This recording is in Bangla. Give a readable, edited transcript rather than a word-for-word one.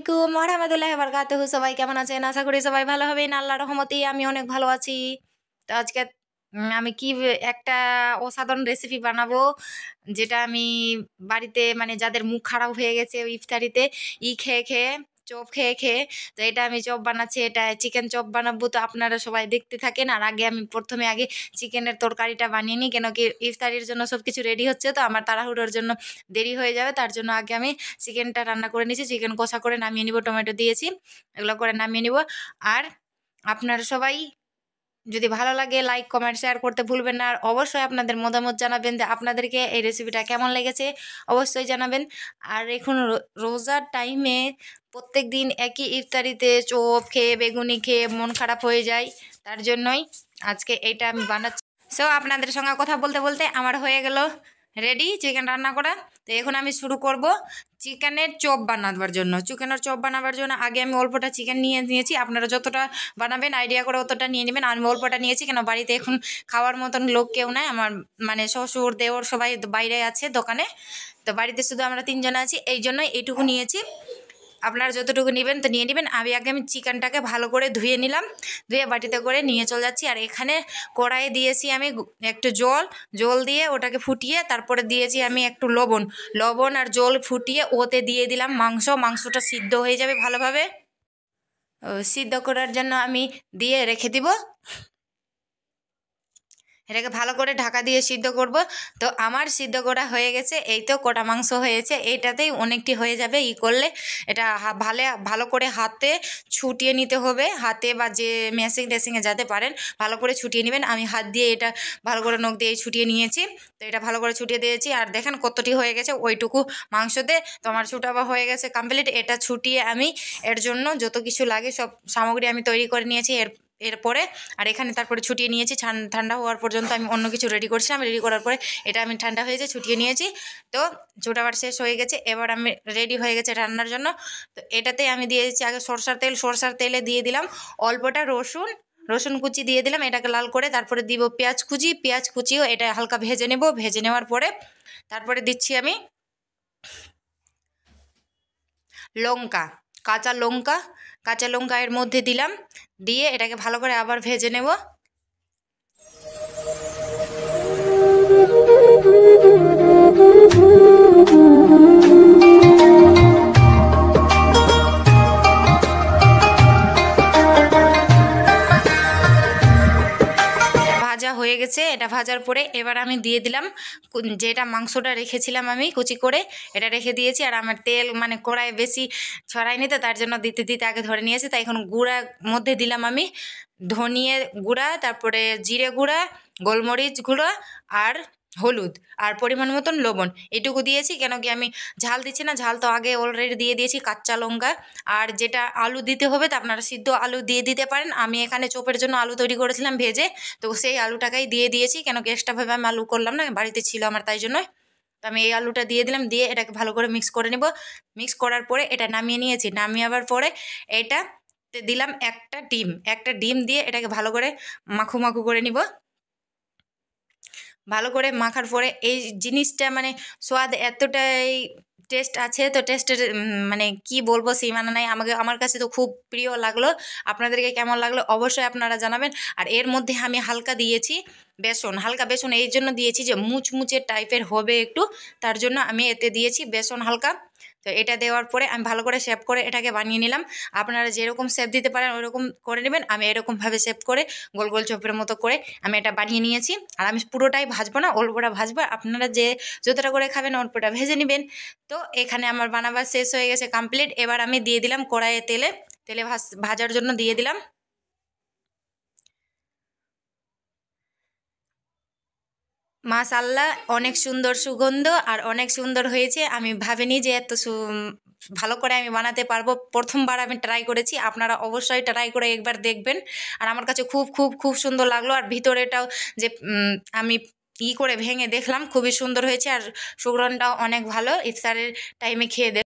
আলাইকুম ওরহামাতুল্লাহি বারাকাতুহু। সবাই কেমন আছেন? আশা করি সবাই ভালো হবেন। আল্লাহর রহমতেই আমি অনেক ভালো আছি। তো আজকে আমি একটা অসাধারণ রেসিপি বানাবো, যেটা আমি বাড়িতে মানে যাদের মুখ খারাপ হয়ে গেছে ওই ইফতারিতে খেয়ে খেয়ে চপ খেয়ে খেয়ে, তো এটা আমি চপ বানাচ্ছি। এটা চিকেন চপ বানাবো। তো আপনারা সবাই দেখতে থাকেন। আর আমি প্রথমে চিকেনের তরকারিটা বানিয়ে নিই, কেন কি ইফতারির জন্য সব কিছু রেডি হচ্ছে, তো আমার তাড়াহুড়োর জন্য দেরি হয়ে যাবে। তার জন্য আগে আমি চিকেনটা রান্না করে নিয়েছি, চিকেন কষা করে নামিয়ে নিব, টমেটো দিয়েছি, এগুলো করে নামিয়ে নিব। আর আপনারা সবাই যদি ভালো লাগে লাইক কমেন্ট শেয়ার করতে ভুলবেন না। আর অবশ্যই আপনাদের মতামত জানাবেন যে আপনাদেরকে এই রেসিপিটা কেমন লেগেছে, অবশ্যই জানাবেন। আর এখন রোজার টাইমে প্রত্যেক দিন একই ইফতারিতে চপ খেয়ে বেগুনি খেয়ে মন খারাপ হয়ে যায়, তার জন্যই আজকে এইটা আমি বানাচ্ছি। সো আপনাদের সঙ্গে কথা বলতে বলতে আমার হয়ে গেল রেডি চিকেন রান্না করা। তো এখন আমি শুরু করব চিকেনের চপ বানাবার জন্য। চিকেনের চপ বানাবার জন্য আগে আমি অল্পটা চিকেন নিয়েছি। আপনারা যতটা বানাবেন আইডিয়া করে অতটা নিয়ে নেবেন। আমি অল্পটা নিয়েছি, কেন বাড়িতে এখন খাওয়ার মতন লোক কেউ নাই। আমার মানে শ্বশুর দেওর সবাই বাইরে আছে দোকানে, তো বাড়িতে শুধু আমরা তিনজন আছি, এই জন্যই এইটুকু নিয়েছি। আপনারা যতটুকু নেবেন তো নিয়ে নেবেন। আমি চিকেনটাকে ভালো করে ধুয়ে নিলাম, ধুয়ে বাটিতে করে নিয়ে চলে যাচ্ছি। আর এখানে কড়াইয়ে দিয়েছি আমি একটু জল দিয়ে ওটাকে ফুটিয়ে, তারপরে দিয়েছি আমি একটু লবণ আর জল ফুটিয়ে ওতে দিয়ে দিলাম মাংসটা সিদ্ধ হয়ে যাবে ভালোভাবে। সিদ্ধ করার জন্য আমি দিয়ে রেখে দিব, এটাকে ভালো করে ঢাকা দিয়ে সিদ্ধ করব। তো আমার সিদ্ধ করা হয়ে গেছে। এই তো কটা মাংস হয়েছে, এইটাতেই অনেকটি হয়ে যাবে। করলে এটা ভালো করে হাতে ছুটিয়ে নিতে হবে, হাতে বা যে মেশিংয়ে যেতে পারেন ভালো করে ছুটিয়ে নেবেন। আমি হাত দিয়ে এটা ভালো করে নখ দিয়ে ছুটিয়ে নিয়েছি। তো এটা ভালো করে ছুটিয়ে দিয়েছি। আর দেখেন কতটি হয়ে গেছে ওইটুকু মাংসতে। তো আমার ছুটাবা হয়ে গেছে কমপ্লিট। এটা ছুটিয়ে আমি এর জন্য যত কিছু লাগে সব সামগ্রী আমি তৈরি করে নিয়েছি এরপরে। আর এখানে তারপরে ছুটিয়ে নিয়েছি। ঠান্ডা হওয়ার পর্যন্ত আমি অন্য কিছু রেডি করছিলাম। রেডি করার পরে এটা আমি ঠান্ডা হয়েছে ছুটিয়ে নিয়েছি। তো ছোটাবার শেষ হয়ে গেছে, এবার আমি রেডি হয়ে গেছে রান্নার জন্য। তো এটাতে আমি দিয়ে দিচ্ছি আগে সরষার তেলে দিয়ে দিলাম অল্পটা রসুন কুচি দিয়ে দিলাম, এটাকে লাল করে। তারপরে দিব পেঁয়াজ কুচিও এটা হালকা ভেজে নেব। ভেজে নেওয়ার পরে তারপরে দিচ্ছি আমি কাঁচা লঙ্কা এর মধ্যে দিলাম, দিয়ে এটাকে ভালো করে আবার ভেজে নেব। ভাজা হয়ে গেছে। এটা ভাজার পরে এবার আমি দিয়ে দিলাম যেটা মাংসটা রেখেছিলাম আমি কুচি করে, এটা রেখে দিয়েছি। আর আমার তেল মানে কড়াই বেশি ছড়াইনি, তো তার জন্য দিতে দিতে আগে ধরে নিয়েছি। তাই এখন গুঁড়ার মধ্যে দিলাম আমি ধনিয়া গুঁড়া, তারপরে জিরে গুঁড়া, গোলমরিচ গুঁড়া আর হলুদ, আর পরিমাণ মতন লবণ, এটুকু দিয়েছি। কেন কি আমি ঝাল দিচ্ছি না, ঝাল তো আগে অলরেডি দিয়ে দিয়েছি। কাঁচা লঙ্কা আর যেটা আলু দিতে হবে, তো আপনারা সিদ্ধ আলু দিয়ে দিতে পারেন। আমি এখানে চপের জন্য আলু তৈরি করেছিলাম ভেজে, তো সেই আলুটাকেই দিয়ে দিয়েছি। কেন কি এক্সট্রাভাবে আমি আলু করলাম না, বাড়িতে ছিল আমার, তাই জন্য। তো আমি এই আলুটা দিয়ে দিলাম, দিয়ে এটাকে ভালো করে মিক্স করে নেব। মিক্স করার পরে এটা নামিয়ে নিয়েছি। নামিয়ে আবার পরে এটা দিলাম একটা ডিম দিয়ে এটাকে ভালো করে মাখু করে নিব। ভালো করে মাখার পরে এই জিনিসটা মানে স্বাদ এতটাই টেস্ট আছে, তো টেস্টের মানে কি বলবো সীমানা নাই। আমার কাছে তো খুব প্রিয় লাগলো। আপনাদেরকে কেমন লাগলো অবশ্যই আপনারা জানাবেন। আর এর মধ্যে আমি হালকা বেসন এই জন্য দিয়েছি যে মুচমুচে টাইপের হবে একটু, তার জন্য আমি এতে দিয়েছি বেসন হালকা। তো এটা দেওয়ার পরে আমি ভালো করে শেপ করে এটাকে বানিয়ে নিলাম। আপনারা যেরকম শেপ দিতে পারেন ওরকম করে নেবেন। আমি এরকমভাবে শেপ করে গোল গোল চপের মতো করে আমি এটা বানিয়ে নিয়েছি। আর আমি পুরোটাই ভাজবো না, অল্পটা ভাজবো। আপনারা যতটা করে খাবেন অল্পটা ভেজে নেবেন। তো এখানে আমার বানাবার শেষ হয়ে গেছে কমপ্লিট। এবার আমি দিয়ে দিলাম কড়াইয়ে তেলে ভাজার জন্য দিয়ে দিলাম। মাশাআল্লাহ, অনেক সুন্দর সুগন্ধ আর অনেক সুন্দর হয়েছে। আমি ভাবিনি যে এত ভালো করে আমি বানাতে পারবো। প্রথমবার আমি ট্রাই করেছি, আপনারা অবশ্যই ট্রাই করে একবার দেখবেন। আর আমার কাছে খুব খুব খুব সুন্দর লাগলো। আর ভিতরেটাও যে আমি করে ভেঙে দেখলাম, খুবই সুন্দর হয়েছে। আর সুগন্ধটাও অনেক ভালো, ইফতারের টাইমে খেয়ে